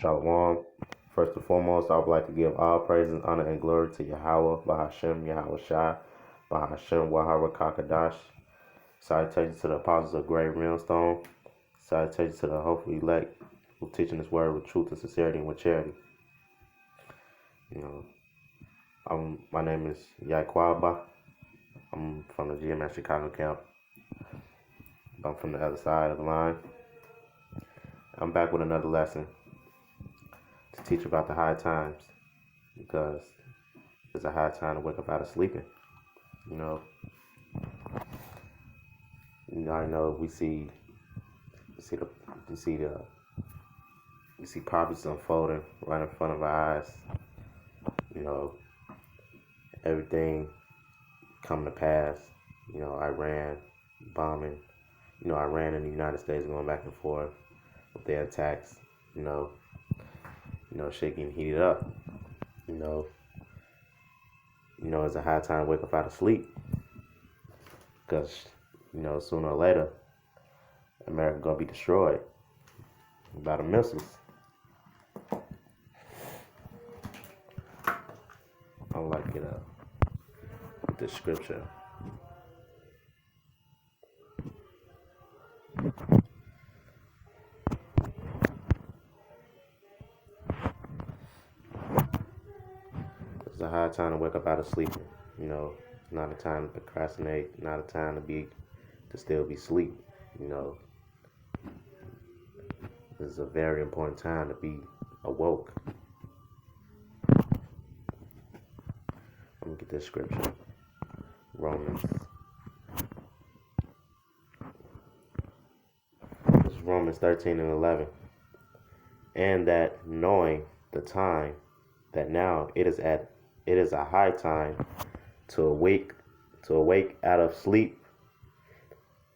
Shalom. First and foremost, I would like to give all praises, honor, and glory to Yahweh, Bahashem, Yahweh Shai, Bahashem, Wahara Kakadash. Salutations to the apostles of Great Rimstone. Salutations to the hopeful elect who teaching this word with truth and sincerity and with charity. My name is Yaquaba. I'm from the GMS Chicago camp. I'm from the other side of the line. I'm back with another lesson to teach about the high times, because it's a high time to wake up out of sleeping. I know we see problems unfolding right in front of our eyes. Everything coming to pass. Iran bombing. Iran and the United States going back and forth with their attacks. Shit getting heated up. It's a high time to wake up out of sleep, because sooner or later America gonna be destroyed by the missiles. I would like to get the scripture. It's a high time to wake up out of sleeping. Not a time to procrastinate, not a time to still be asleep. This is a very important time to be awoke. Let me get this scripture. Romans. This is Romans 13 and 11. And that knowing the time, that now it is a high time to awake out of sleep.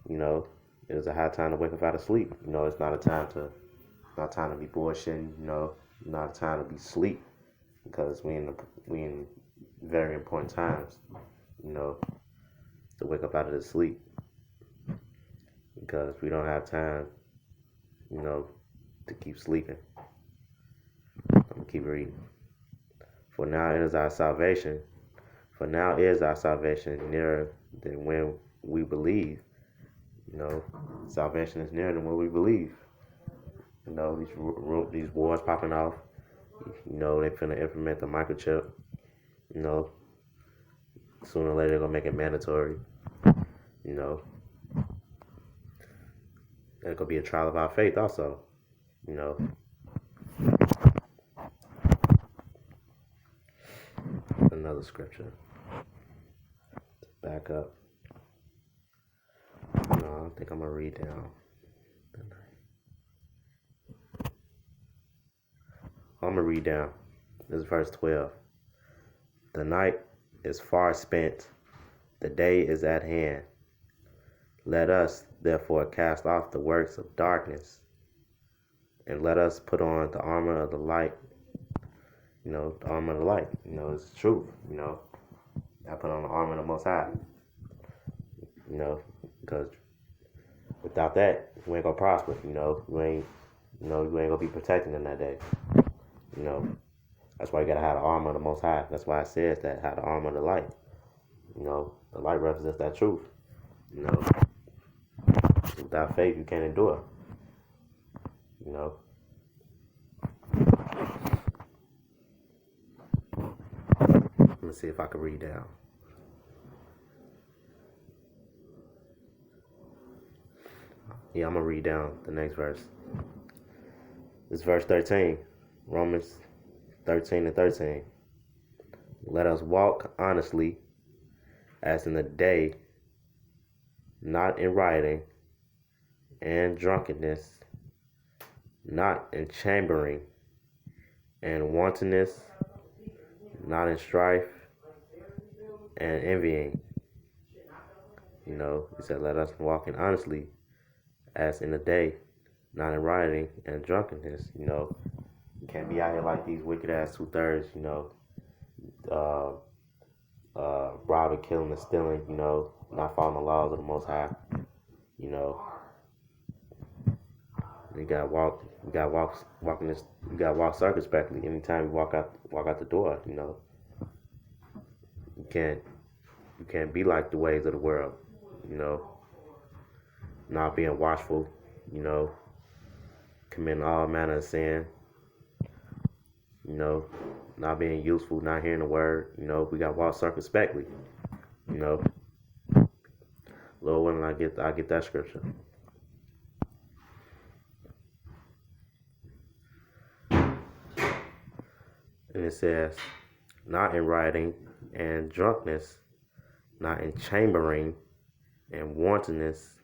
It is a high time to wake up out of sleep. It's not a time to be bullshitting. Not a time to be sleep, because we in very important times. To wake up out of the sleep, because we don't have time. To keep sleeping. I'm gonna keep reading. For now is our salvation nearer than when we believe. Salvation is nearer than when we believe. These wars popping off. They finna implement the microchip. Sooner or later they're gonna make it mandatory. There's gonna be a trial of our faith also. Another scripture. Back up. I think I'm gonna read down. I'm gonna read down. This is verse 12. The night is far spent, the day is at hand. Let us therefore cast off the works of darkness, and let us put on the armor of the light. The armor of the light. It's the truth. I put on the armor of the Most High. Because without that, you ain't gonna prosper. You ain't gonna be protected in that day. That's why you gotta have the armor of the Most High. That's why it says that, have the armor of the light. The light represents that truth. Without faith, you can't endure. Let me see if I can read down. Yeah, I'm gonna read down the next verse. This is verse 13. Romans 13 and 13. Let us walk honestly as in the day, not in rioting and drunkenness, not in chambering and wantonness, not in strife and envying. He said, let us walk in honestly as in the day, not in rioting and drunkenness. You can't be out here like these wicked ass 2/3, robbing, killing, and stealing, not following the laws of the Most High. You gotta walk. You gotta walking this. You gotta walk circumspectly. Anytime you walk out the door. You can't you can't be like the ways of the world. You know, not being watchful. You know, committing all manner of sin. You know, not being useful, not hearing the word. We gotta walk circumspectly. You know, Lord willing, I get that scripture. And it says, not in rioting and drunkenness, not in chambering and wantonness,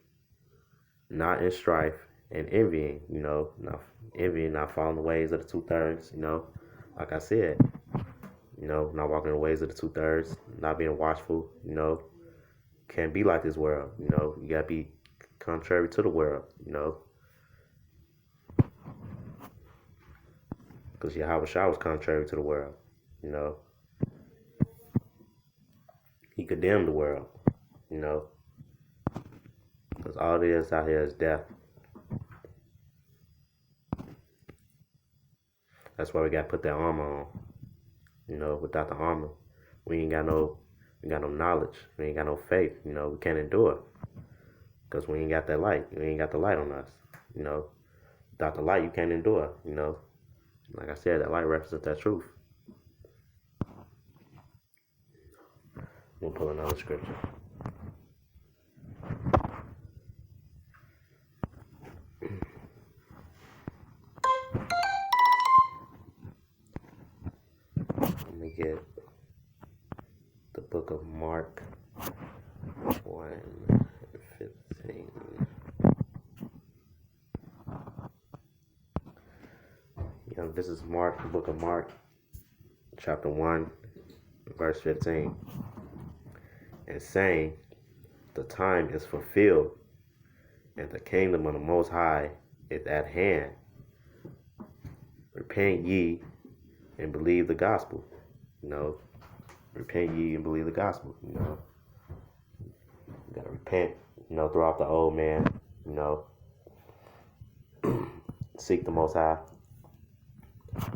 not in strife and envying, not envying, not following the ways of the 2/3, like I said, not walking in the ways of the 2/3, not being watchful, can't be like this world, you gotta be contrary to the world, because Yahweh Shah was contrary to the world, he condemned the world, because all it is out here is death. That's why we got to put that armor on. Without the armor, we ain't got no knowledge. We ain't got no faith. We can't endure because we ain't got that light. We ain't got the light on us. Without the light, you can't endure. Like I said, that light represents that truth. We'll pull another scripture. Let me get the book of Mark 1:15. This is Mark, the book of Mark, chapter 1, verse 15. And saying, the time is fulfilled, and the kingdom of the Most High is at hand. Repent ye and believe the gospel. Repent ye and believe the gospel. You gotta repent, throw off the old man, seek the Most High,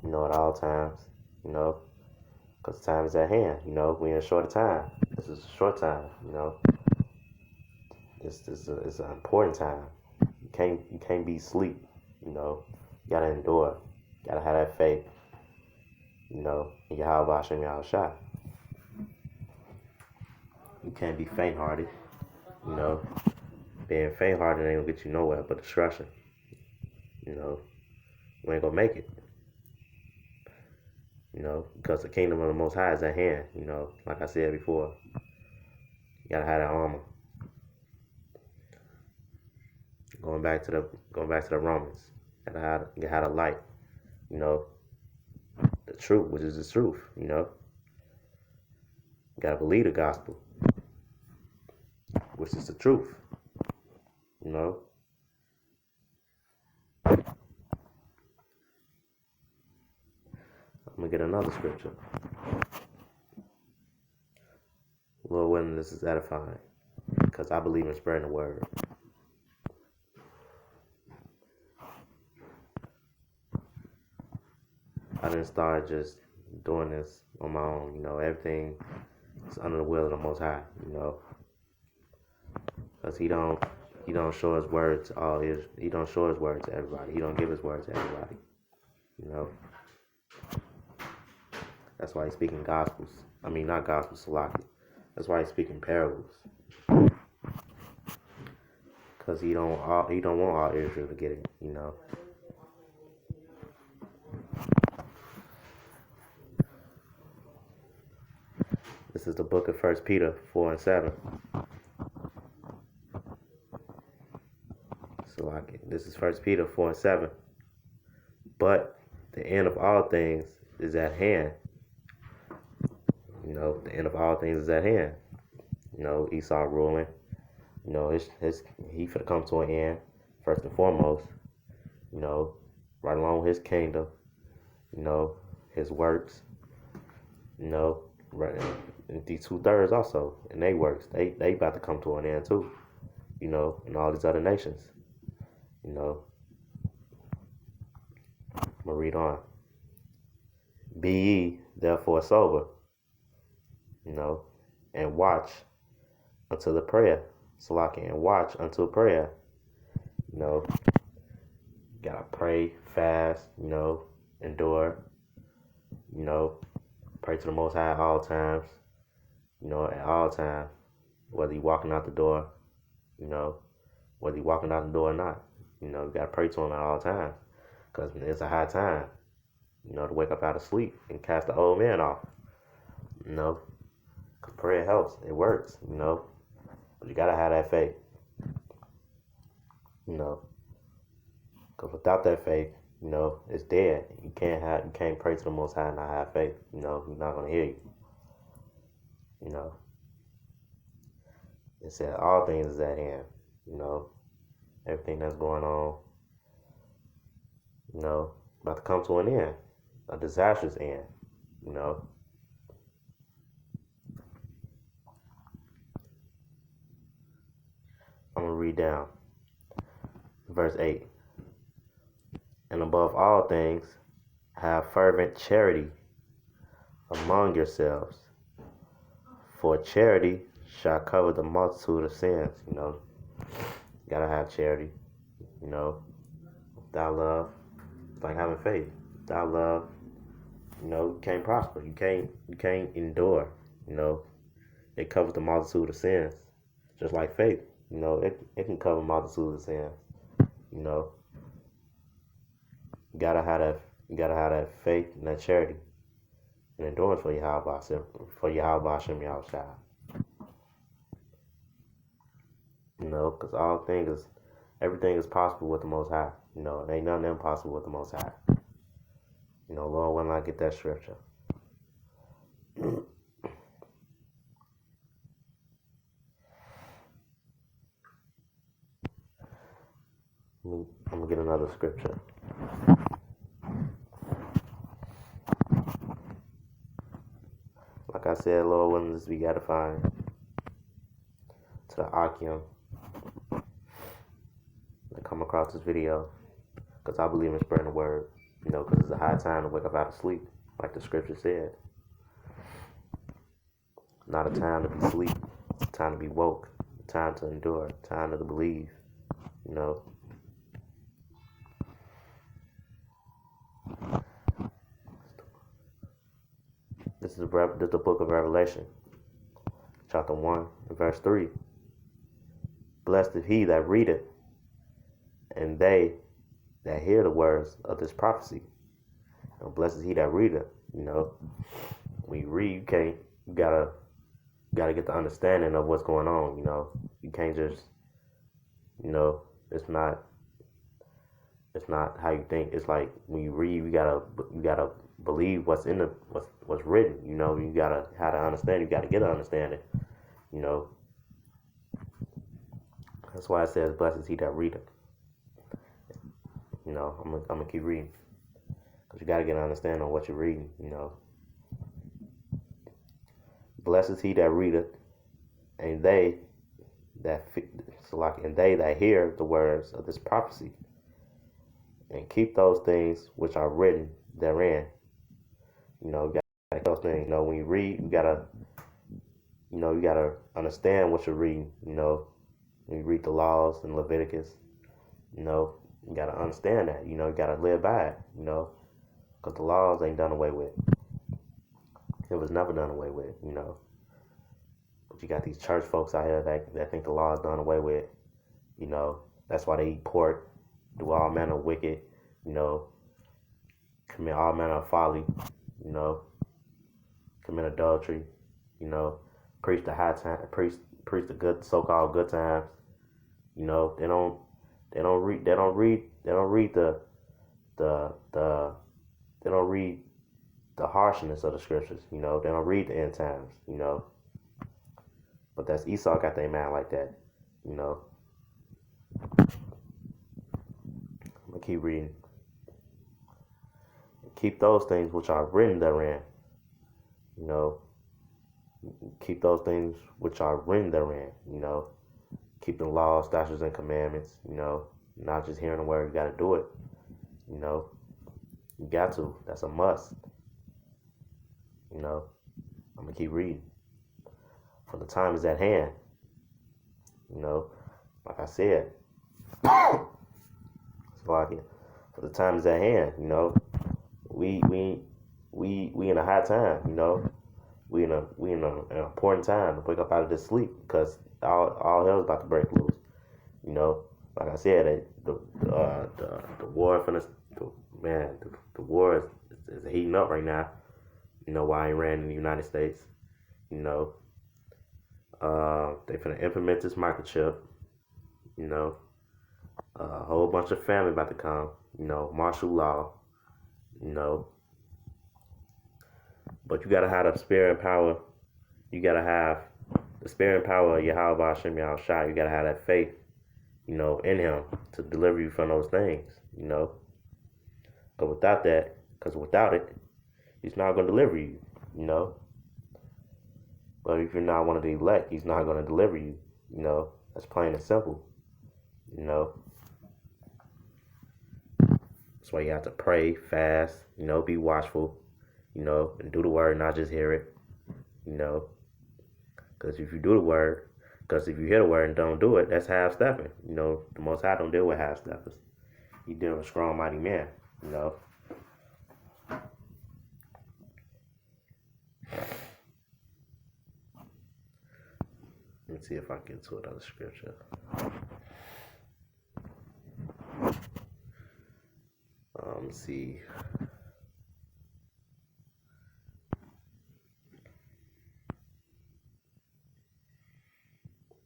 at all times, because time is at hand, we're in a short time. This is a short time, It's an important time. You can't be asleep, You gotta endure. You gotta have that faith, in Yahweh Hashem Yahushua. You can't be faint-hearted, Being faint-hearted ain't gonna get you nowhere but destruction. You ain't gonna make it. Because the kingdom of the Most High is at hand. Like I said before, you gotta have that armor. Going back to the Romans, you gotta have a light. The truth, which is the truth. You gotta believe the gospel, which is the truth. I'm gonna get another scripture. Lord willing, this is edifying, because I believe in spreading the word. I didn't start just doing this on my own. Everything is under the will of the Most High. Because He don't show His word to all His. He don't show His word to everybody. He don't give His word to everybody. That's why He's speaking gospels. I mean, not gospels, Salaki. That's why He's speaking parables. Because He don't want all Israel to get it. This is the book of 1 Peter 4:7. Salaki. This is 1 Peter 4:7. But the end of all things is at hand. The end of all things is at hand. Esau ruling. He finna come to an end, first and foremost. Right along with his kingdom. His works. Right. And these 2/3 also, and they works. They about to come to an end too. And all these other nations. I'm going to read on. Be ye therefore sober, and watch unto the prayer. Salaki, and watch until prayer. Gotta pray, fast, endure, pray to the Most High at all times, at all times, whether you're walking out the door, whether you're walking out the door or not, you gotta pray to Him at all times, because it's a high time, to wake up out of sleep and cast the old man off, because prayer helps, it works, but you gotta have that faith, because without that faith, it's dead. You can't pray to the Most High and not have faith. He's not gonna hear you. It said all things is at hand. Everything that's going on, about to come to an end, a disastrous end. I'm gonna read down verse 8. And above all things, have fervent charity among yourselves, for charity shall cover the multitude of sins. Gotta have charity. Without love, it's like having faith. Without love, you can't prosper. You can't endure. It covers the multitude of sins, just like faith. It can cover multitude of sins. You gotta have that faith and that charity and endurance for Yahweh Hashem Yahushua. Because everything is possible with the Most High. It ain't nothing impossible with the Most High. Lord, when I get that scripture. I'm gonna get another scripture. Like I said, Lord willing, we gotta find to the Akim that come across this video, because I believe in spreading the word. Because it's a high time to wake up out of sleep, like the scripture said. Not a time to be asleep. It's a time to be woke. A time to endure. A time to believe. This is the book of Revelation, chapter 1, verse 3. Blessed is he that readeth, and they that hear the words of this prophecy. And blessed is he that readeth. When you read, you gotta get the understanding of what's going on. You can't just, it's not how you think. It's like when you read, you gotta believe what's in what's written. You gotta have to understand. You gotta get an understanding. That's why it says, "Blessed is he that readeth." I'm gonna keep reading, because you gotta get an understanding on what you're reading. Blessed is he that readeth, and they that hear the words of this prophecy, and keep those things which are written therein. You gotta keep those things. When you read, you gotta understand what you're reading. When you read the laws in Leviticus, you gotta understand that. You gotta live by it. Because the laws ain't done away with. It was never done away with. But you got these church folks out here that think the law is done away with. That's why they eat pork, do all manner of wicked, commit all manner of folly, commit adultery, preach the high time, preach the good so-called good times. They don't read the harshness of the scriptures. They don't read the end times. But that's Esau got their mind like that. I'm gonna keep reading. Keep those things which are written therein. Keep those things which are written therein. Keep the laws, statutes, and commandments. Not just hearing the word, you gotta do it. You got to. That's a must. You know, I'm going to keep reading. For the time is at hand. You know, like I said, it's like it. For the time is at hand. You know, we we we in a high time. You know, an important time to wake up out of this sleep because all hell's about to break loose. You know, like I said, the war for the war is heating up right now. You know, why Iran in the United States. You know, they finna implement this microchip. You know, a whole bunch of family about to come. You know, martial law. You know, but you gotta have the spirit and power. You gotta have the spirit and power of Yahweh Hashem Yahushua. You gotta have that faith, you know, in Him to deliver you from those things. You know, but without it, He's not gonna deliver you. You know, but if you're not one of the elect, He's not gonna deliver you. You know, that's plain and simple. You know, that's why you have to pray, fast. You know, be watchful. You know, and do the word, not just hear it. You know, because if you do the word, because if you hear the word and don't do it, that's half stepping. You know, the Most High don't deal with half steppers. He deal with strong, mighty men. You know. Let me see if I can get to another scripture. Let's see.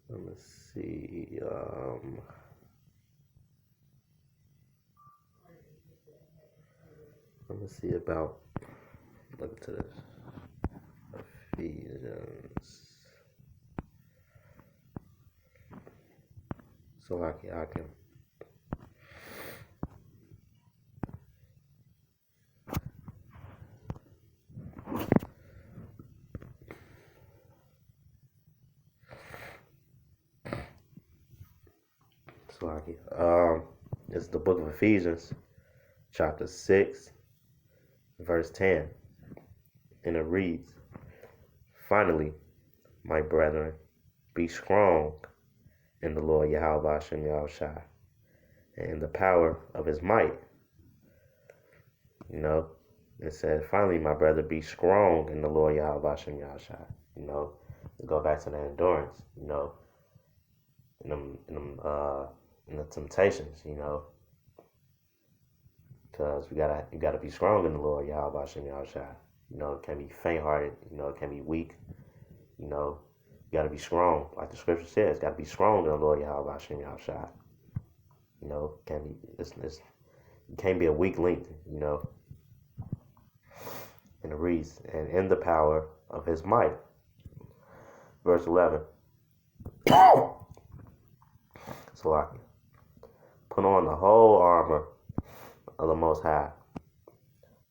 Let me see. Let me see about. Look to this. Ephesians. So I can. So I can. It's the book of Ephesians, chapter 6, verse 10, and it reads, "Finally, my brethren, be strong in the Lord Yahweh Hashem Yahushua, and in the power of His might." You know, it said, "Finally, my brother, be strong in the Lord Yahweh Hashem Yahushua." You know, to go back to the endurance. You know, in the temptations. You know, because you gotta be strong in the Lord Yahweh Hashem Yahushua. You know, it can't be faint-hearted. You know, it can't be weak. You know, you got to be strong. Like the scripture says, got to be strong in the Lord Yahweh Hashem Yahushua. You know, you can't be a weak link, you know. And it reads, "And in the power of His might." Verse 11. So I can put on the whole armor of the Most High.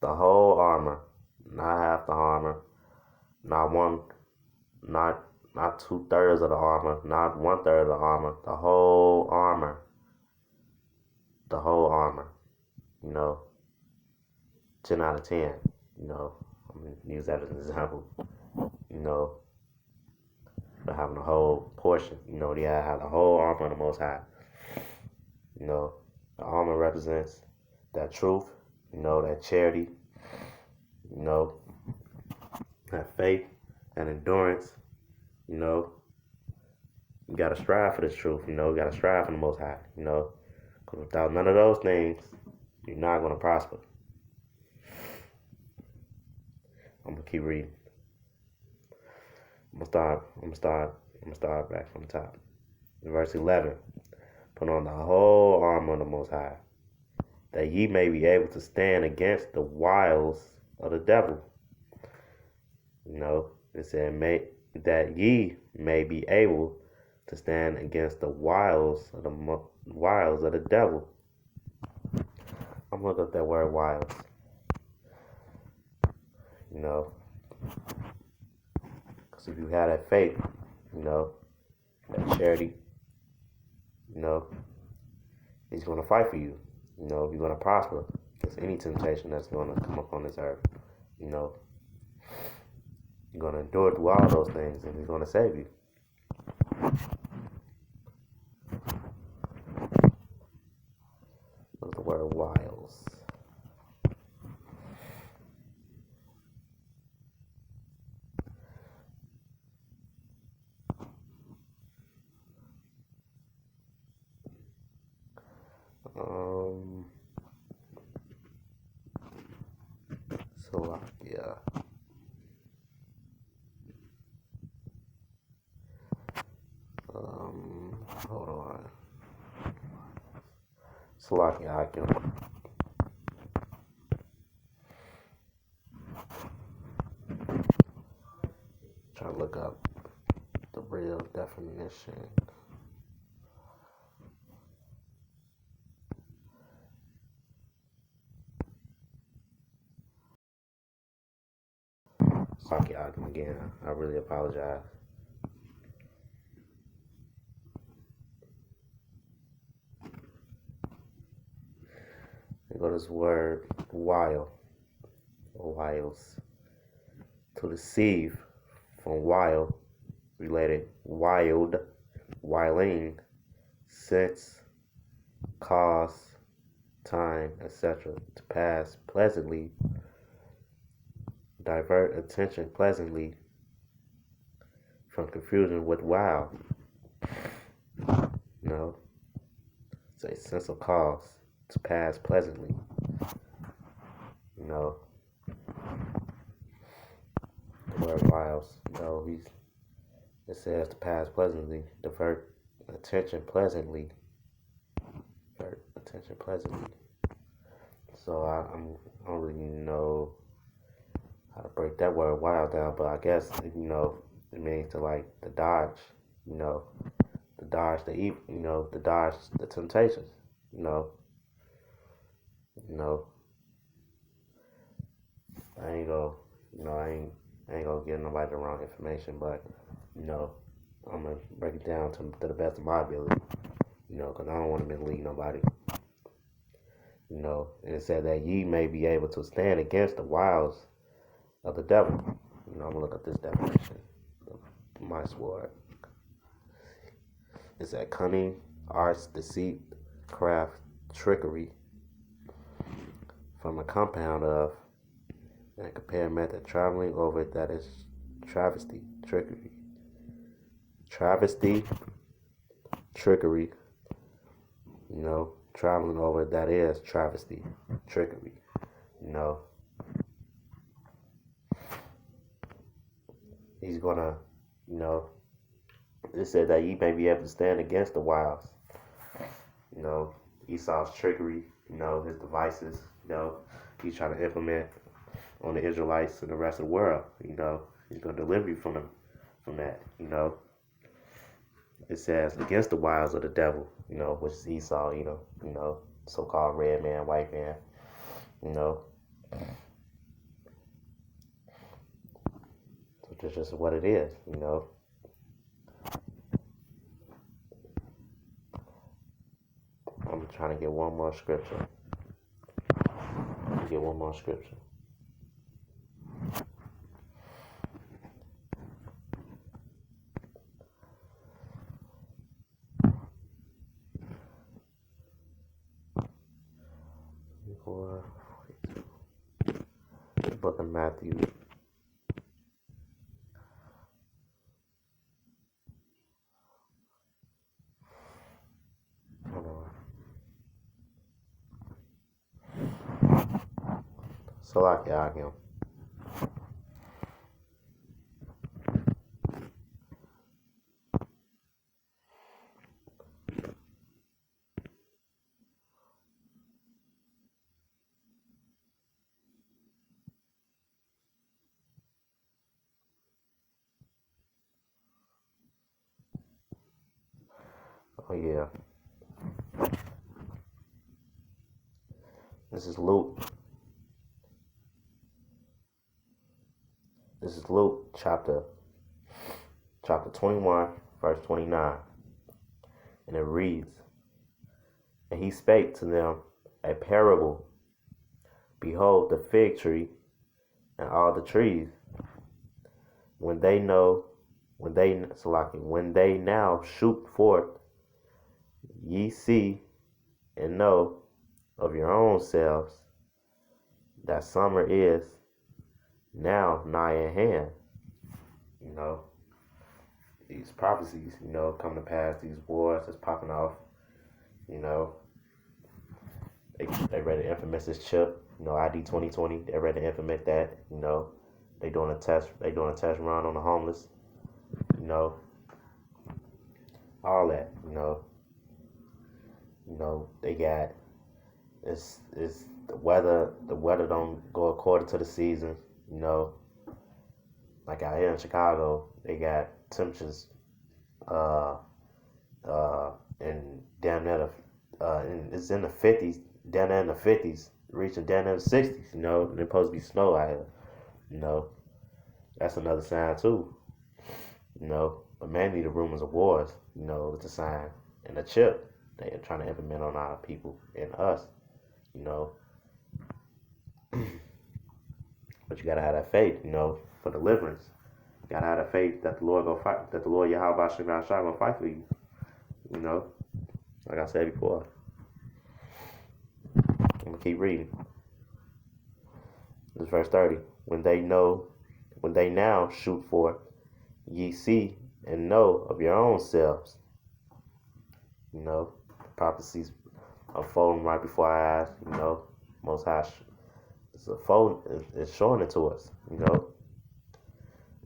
The whole armor, not half the armor, not one, not 2/3 of the armor, not 1/3 of the armor, the whole armor. The whole armor. You know, 10 out of 10. You know, I'm going to use that as an example. You know, but having the whole portion. You know, they have the whole armor of the Most High. You know, the armor represents that truth. You know, that charity. You know, that faith, that endurance. You know, you got to strive for this truth. You know, you got to strive for the Most High. You know, because without none of those things, you're not going to prosper. I'm going to keep reading. I'm going to start back from the top. Verse 11. "Put on the whole armor of the Most High, that ye may be able to stand against the wiles of the devil." You know, it said, that ye may be able to stand against the wiles of the devil. I'm looking up that word wiles. You know, because if you have that faith, you know, that charity, you know, He's going to fight for you. You know, you're going to prosper. There's any temptation that's going to come upon this earth, you know, you're going to endure through all those things, and He's going to save you. What's the word wiles? Salakia. Hold on. Salakia, I can try to look up the real definition. Salakia again. I really apologize. Go to this word wile, or wiles, to deceive, from wile, related wild, wiling, sense, cause, time, etc. To pass pleasantly, divert attention pleasantly from confusion with wile. You know, it's a sense of cause. To pass pleasantly, you know, the word wiles, you know, it says to pass pleasantly, divert attention pleasantly, So I don't really know how to break that word wild down, but I guess, you know, it means to like to dodge, you know, to dodge the evil, you know, to dodge the temptations, you know. I ain't gonna, I ain't gonna give nobody the wrong information, but, you know, I'm gonna break it down to the best of my ability, you know, because I don't want to mislead nobody, you know. And it said that ye may be able to stand against the wiles of the devil. You know, I'm gonna look up this definition of my sword. It's that cunning, arts, deceit, craft, trickery, from a compound of, and compare method, traveling over, that is travesty, trickery. Travesty, trickery, you know, traveling over, that is travesty, trickery, you know. He's gonna, you know, it said that ye may be able to stand against the wiles, you know, Esau's trickery, you know, his devices, you know, he's trying to implement on the Israelites and the rest of the world, you know. He's going to deliver you from that, you know. It says against the wiles of the devil, you know, which is Esau, you know, so-called red man, white man, you know. So that's just what it is, you know. I'm trying to get one more scripture. The book of Matthew. So like him. Oh yeah. This is Luke. This is Luke chapter 21, verse 29. And it reads, and he spake to them a parable Behold the fig tree and all the trees, when they know, when they now shoot forth, ye see and know of your own selves that summer is now nigh at hand. You know, these prophecies, come to pass, these wars that's popping off, you know, they ready to implement this chip, ID 2020, they ready to implement that, they doing a test run on the homeless, all that, they got it's the weather don't go according to the seasons, like out here in Chicago, they got temperatures uh and down there and it's in the 50s, down there in the 50s, reaching down there in the 60s, and there's supposed to be snow out here, you know. That's another sign too, but mainly the rumors of wars, with the sign and the chip they're trying to implement on our people and us, you know. But you gotta have that faith, for deliverance. You gotta have that faith that the Lord gonna fight, that the Lord Yahweh Shem Shah gonna fight for you. Like I said before. I'm gonna keep reading. This is verse 30. When they now shoot forth, ye see and know of your own selves. Prophecies unfolding right before our eyes, Most High it's showing it to us,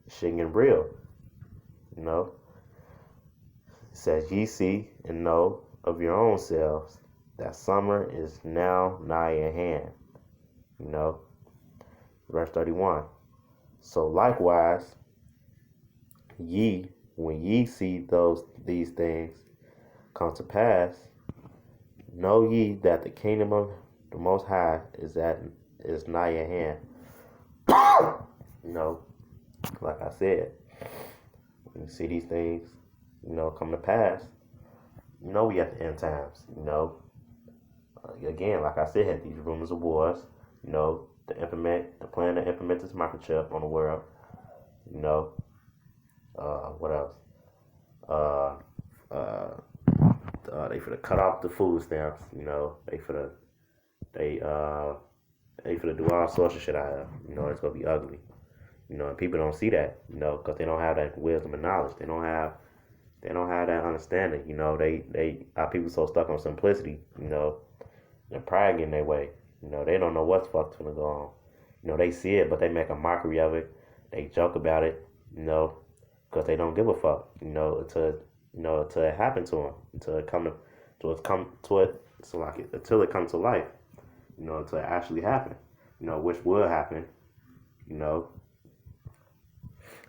Shit getting real, It says, ye see and know of your own selves that summer is now nigh at hand. Verse 31. So likewise, when ye see these things come to pass, know ye that the kingdom of the Most High is nigh at hand. Like I said, when you see these things, come to pass, we at the end times, again, like I said, these rumors of wars, the plan to implement this microchip on the world, what else? They finna cut off the food stamps, they finna do all sorts of shit out here, it's gonna be ugly, and people don't see that, because they don't have that wisdom and knowledge, they don't have that understanding, our people so stuck on simplicity, and pride getting their way, they don't know what's fucked gonna go on, they see it, but they make a mockery of it, they joke about it, because they don't give a fuck, until it happens to them, until it comes to life, until it actually happen, which will happen, and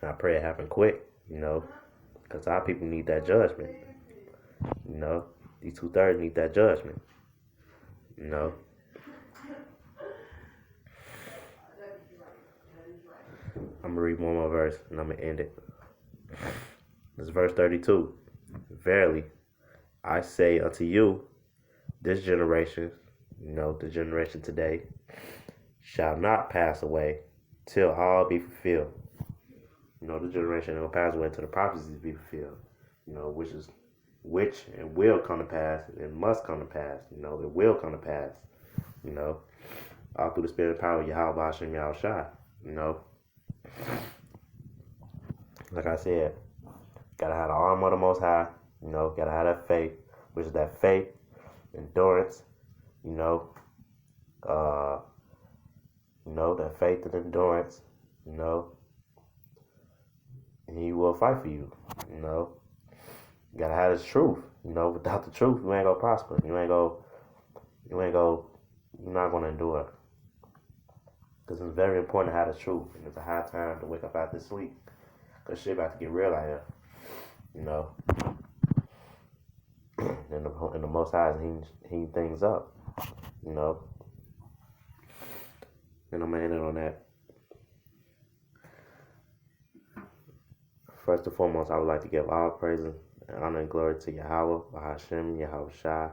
I pray it happen quick, because our people need that judgment, these 2/3 need that judgment, I'm gonna read one more verse and I'm gonna end it. This is verse 32. Verily, I say unto you, this generation, the generation today, shall not pass away till all be fulfilled. The generation will pass away until the prophecies be fulfilled. Which and will come to pass, and must come to pass. It will come to pass. All through the spirit and power of Yahweh Hashem Yahushua. Like I said, gotta have the armor of the Most High. Gotta have that faith, which is that faith, endurance. That faith and endurance. And He will fight for you. You gotta have this truth. Without the truth, you ain't gonna prosper. You're not gonna endure. Because it's very important to have the truth. And it's a high time to wake up out this sleep. Because shit about to get real out here. And the Most High is heating things up. And I'm gonna end it on that. First and foremost, I would like to give all praises and honor and glory to Yahweh, Bahashem, Yahushua,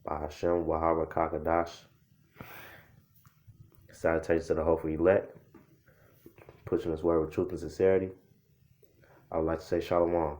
Bahashem, Wahara Kakadash. Salutations to the hopeful elect, pushing this word with truth and sincerity. I would like to say shalom.